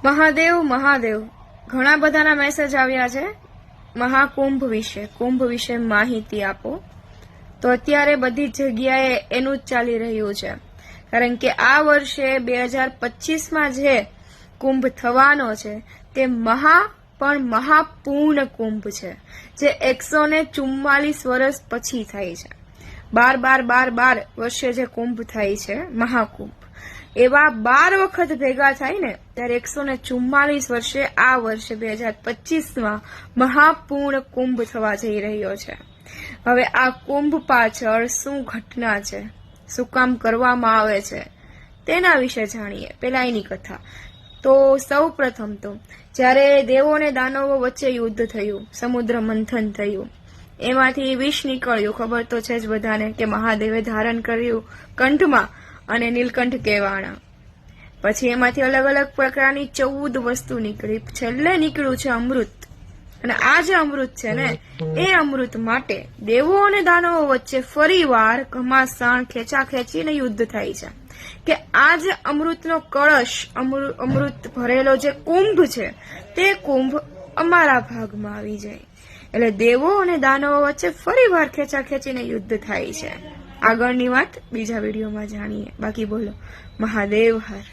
મહાદેવ મહાદેવ ઘણા બધાના મેસેજ આવ્યા છે મહાકુંભ વિશે માહિતી આપો. તો અત્યારે બધી જગ્યાએ એનું જ ચાલી રહ્યું છે, કારણ કે આ વર્ષે 2025માં જે કુંભ થવાનો છે તે મહાપૂર્ણ કુંભ છે, જે 144 વર્ષ પછી થાય છે. 12 વર્ષે જે કુંભ થાય છે મહાકુંભ, એવા 12 વખત ભેગા થાય ને ત્યારે 144 વર્ષે આ વર્ષે 2025માં મહાપૂર્ણ કુંભ થવા જઈ રહ્યો છે. હવે આ કુંભ પાછળ શું ઘટના છે, શું કામ કરવામાં આવે છે, તેના વિશે જાણીએ. પેલા એની કથા. તો સૌ પ્રથમ તો જ્યારે દેવો અને દાનવો વચ્ચે યુદ્ધ થયું, સમુદ્ર મંથન થયું, એમાંથી વિષ નીકળ્યું. ખબર તો છે જ બધાને કે મહાદેવે ધારણ કર્યું કંઠમાં અને નીલકંઠ કહેવાણા. પછી એમાંથી અલગ અલગ પ્રકારની 14 વસ્તુ નીકળી. છેલ્લે નીકળ્યું છે અમૃત. અને આ જે અમૃત છે ને, એ અમૃત માટે દેવો અને દાનવો વચ્ચે ફરીવાર ઘમાસાણ ખેંચીને યુદ્ધ થાય છે કે આ જે અમૃતનો કળશ, અમૃત ભરેલો જે કુંભ છે, તે કુંભ અમારા ભાગમાં આવી જાય. એટલે દેવો અને દાનવો વચ્ચે ફરીવાર ખેંચીને યુદ્ધ થાય છે. આગળની વાત બીજા વિડીયોમાં જાણીએ. બાકી બોલો મહાદેવ હર.